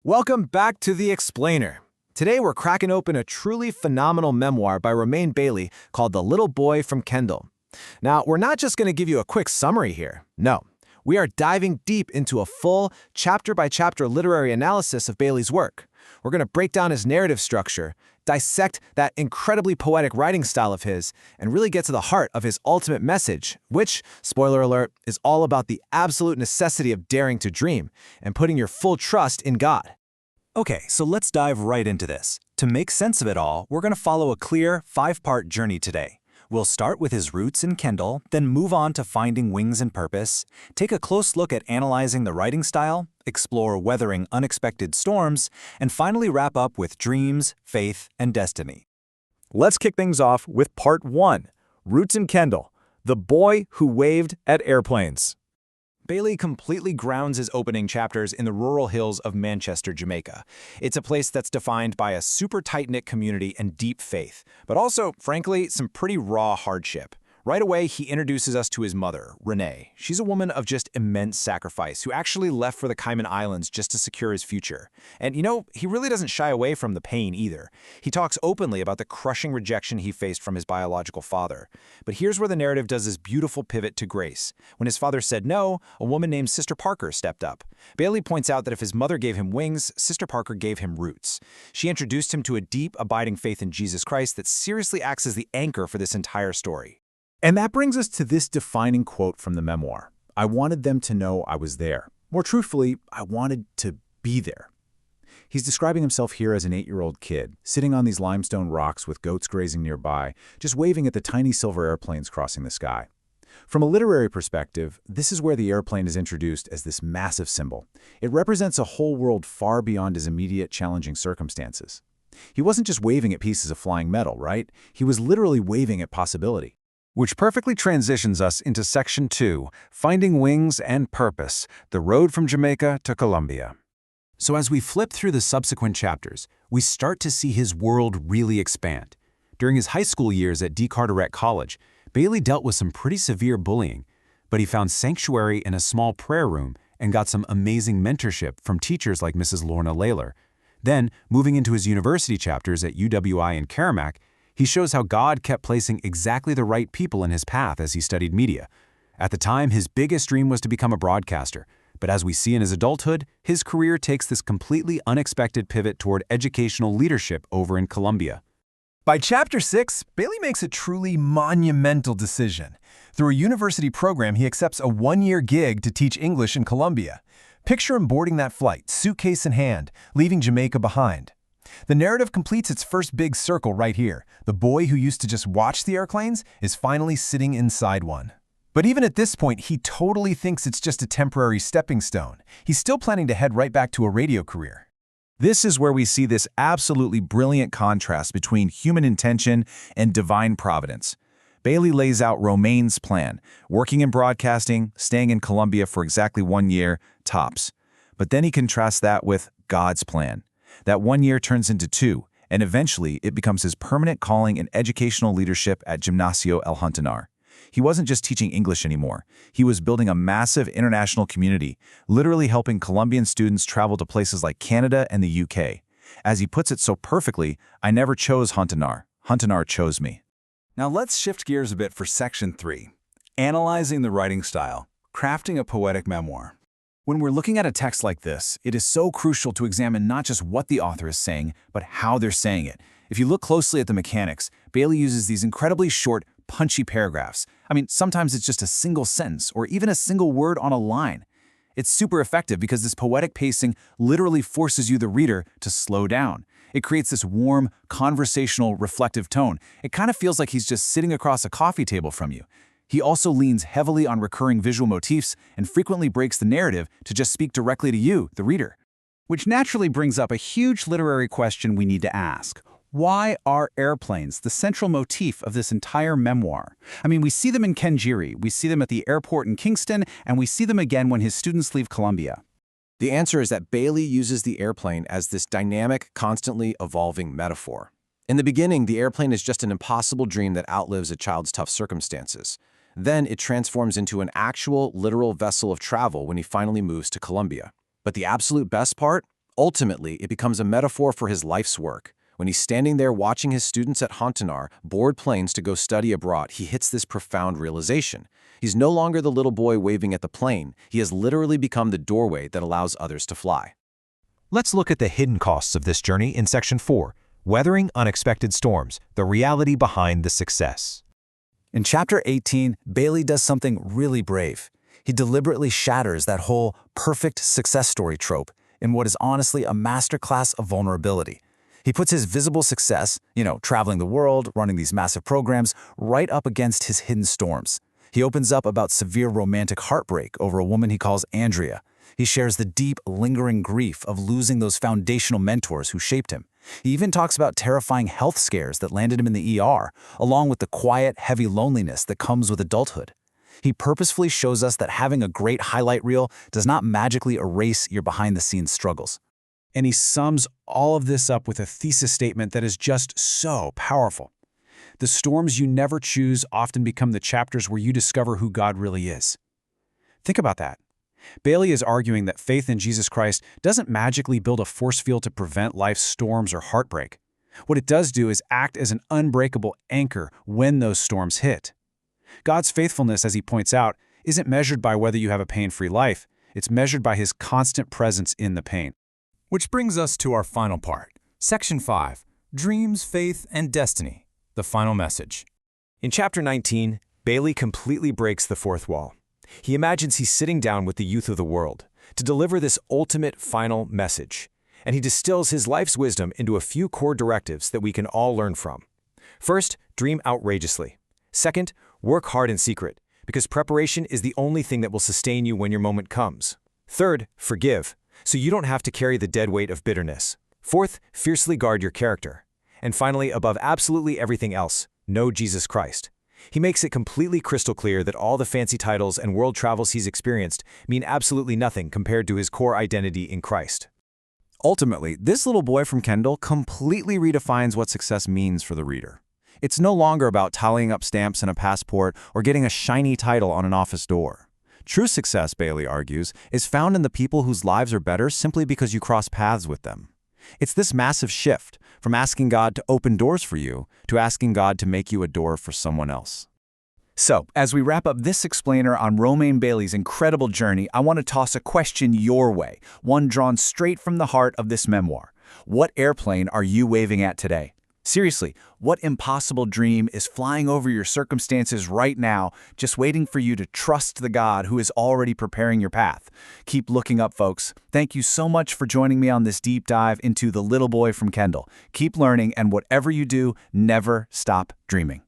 Welcome back to The Explainer. Today we're cracking open a truly phenomenal memoir by Romaine Bailey called The Little Boy from Kendal. Now, we're not just going to give you a quick summary here. No, we are diving deep into a full, chapter-by-chapter literary analysis of Bailey's work. We're going to break down his narrative structure, dissect that incredibly poetic writing style of his, and really get to the heart of his ultimate message, which, spoiler alert, is all about the absolute necessity of daring to dream and putting your full trust in God. Okay, so let's dive right into this. To make sense of it all, we're going to follow a clear, 5-part journey today. We'll start with his roots in Kendal, then move on to finding wings and purpose, take a close look at analyzing the writing style, explore weathering unexpected storms, and finally wrap up with dreams, faith, and destiny. Let's kick things off with Part 1, Roots in Kendal, the boy who waved at airplanes. Bailey completely grounds his opening chapters in the rural hills of Manchester, Jamaica. It's a place that's defined by a super tight-knit community and deep faith, but also, frankly, some pretty raw hardship. Right away, he introduces us to his mother, Renee. She's a woman of just immense sacrifice who actually left for the Cayman Islands just to secure his future. And he really doesn't shy away from the pain either. He talks openly about the crushing rejection he faced from his biological father. But here's where the narrative does this beautiful pivot to grace. When his father said no, a woman named Sister Parker stepped up. Bailey points out that if his mother gave him wings, Sister Parker gave him roots. She introduced him to a deep, abiding faith in Jesus Christ that seriously acts as the anchor for this entire story. And that brings us to this defining quote from the memoir. I wanted them to know I was there. More truthfully, I wanted to be there. He's describing himself here as an 8-year-old kid, sitting on these limestone rocks with goats grazing nearby, just waving at the tiny silver airplanes crossing the sky. From a literary perspective, this is where the airplane is introduced as this massive symbol. It represents a whole world far beyond his immediate challenging circumstances. He wasn't just waving at pieces of flying metal, right? He was literally waving at possibility. Which perfectly transitions us into Section 2, Finding Wings and Purpose, the road from Jamaica to Colombia. So as we flip through the subsequent chapters, we start to see his world really expand. During his high school years at Carteret College, Bailey dealt with some pretty severe bullying, but he found sanctuary in a small prayer room and got some amazing mentorship from teachers like Mrs. Lorna Layler. Then, moving into his university chapters at UWI in Caramac, he shows how God kept placing exactly the right people in his path as he studied media. At the time, his biggest dream was to become a broadcaster, but as we see in his adulthood, his career takes this completely unexpected pivot toward educational leadership over in Colombia. By Chapter 6, Bailey makes a truly monumental decision. Through a university program, he accepts a 1-year gig to teach English in Colombia. Picture him boarding that flight, suitcase in hand, leaving Jamaica behind. The narrative completes its first big circle right here. The boy who used to just watch the airplanes is finally sitting inside one. But even at this point, he totally thinks it's just a temporary stepping stone. He's still planning to head right back to a radio career. This is where we see this absolutely brilliant contrast between human intention and divine providence. Bailey lays out Romaine's plan, working in broadcasting, staying in Colombia for exactly 1 year, tops. But then he contrasts that with God's plan. That 1 year turns into 2, and eventually it becomes his permanent calling in educational leadership at Gimnasio El Hontanar. He wasn't just teaching English anymore. He was building a massive international community, literally helping Colombian students travel to places like Canada and the UK. As he puts it so perfectly, I never chose Hontanar. Hontanar chose me. Now let's shift gears a bit for Section 3, Analyzing the Writing Style, Crafting a Poetic Memoir. When we're looking at a text like this, it is so crucial to examine not just what the author is saying, but how they're saying it. If you look closely at the mechanics, Bailey uses these incredibly short, punchy paragraphs. Sometimes it's just a single sentence or even a single word on a line. It's super effective because this poetic pacing literally forces you, the reader, to slow down. It creates this warm, conversational, reflective tone. It kind of feels like he's just sitting across a coffee table from you. He also leans heavily on recurring visual motifs and frequently breaks the narrative to just speak directly to you, the reader. Which naturally brings up a huge literary question we need to ask. Why are airplanes the central motif of this entire memoir? We see them in Kenjiri, we see them at the airport in Kingston, and we see them again when his students leave Colombia. The answer is that Bailey uses the airplane as this dynamic, constantly evolving metaphor. In the beginning, the airplane is just an impossible dream that outlives a child's tough circumstances. Then it transforms into an actual, literal vessel of travel when he finally moves to Colombia. But the absolute best part? Ultimately, it becomes a metaphor for his life's work. When he's standing there watching his students at Hontanar board planes to go study abroad, he hits this profound realization. He's no longer the little boy waving at the plane. He has literally become the doorway that allows others to fly. Let's look at the hidden costs of this journey in Section 4, Weathering Unexpected Storms, the reality behind the success. In Chapter 18, Bailey does something really brave. He deliberately shatters that whole perfect success story trope in what is honestly a masterclass of vulnerability. He puts his visible success, traveling the world, running these massive programs, right up against his hidden storms. He opens up about severe romantic heartbreak over a woman he calls Andrea. He shares the deep, lingering grief of losing those foundational mentors who shaped him. He even talks about terrifying health scares that landed him in the ER, along with the quiet, heavy loneliness that comes with adulthood. He purposefully shows us that having a great highlight reel does not magically erase your behind-the-scenes struggles. And he sums all of this up with a thesis statement that is just so powerful. The storms you never choose often become the chapters where you discover who God really is. Think about that. Bailey is arguing that faith in Jesus Christ doesn't magically build a force field to prevent life's storms or heartbreak. What it does do is act as an unbreakable anchor when those storms hit. God's faithfulness, as he points out, isn't measured by whether you have a pain-free life. It's measured by his constant presence in the pain. Which brings us to our final part, Section 5, Dreams, Faith, and Destiny, the final message. In Chapter 19, Bailey completely breaks the fourth wall. He imagines he's sitting down with the youth of the world to deliver this ultimate final message, and he distills his life's wisdom into a few core directives that we can all learn from. First, dream outrageously. Second, work hard in secret, because preparation is the only thing that will sustain you when your moment comes. Third, forgive, so you don't have to carry the dead weight of bitterness. Fourth, fiercely guard your character. And finally, above absolutely everything else, know Jesus Christ. He makes it completely crystal clear that all the fancy titles and world travels he's experienced mean absolutely nothing compared to his core identity in Christ. Ultimately, this little boy from Kendal completely redefines what success means for the reader. It's no longer about tallying up stamps in a passport or getting a shiny title on an office door. True success, Bailey argues, is found in the people whose lives are better simply because you cross paths with them. It's this massive shift from asking God to open doors for you to asking God to make you a door for someone else. So, as we wrap up this explainer on Romaine Bailey's incredible journey, I want to toss a question your way, one drawn straight from the heart of this memoir. What airplane are you waving at today? Seriously, what impossible dream is flying over your circumstances right now, just waiting for you to trust the God who is already preparing your path? Keep looking up, folks. Thank you so much for joining me on this deep dive into The Little Boy from Kendal. Keep learning, and whatever you do, never stop dreaming.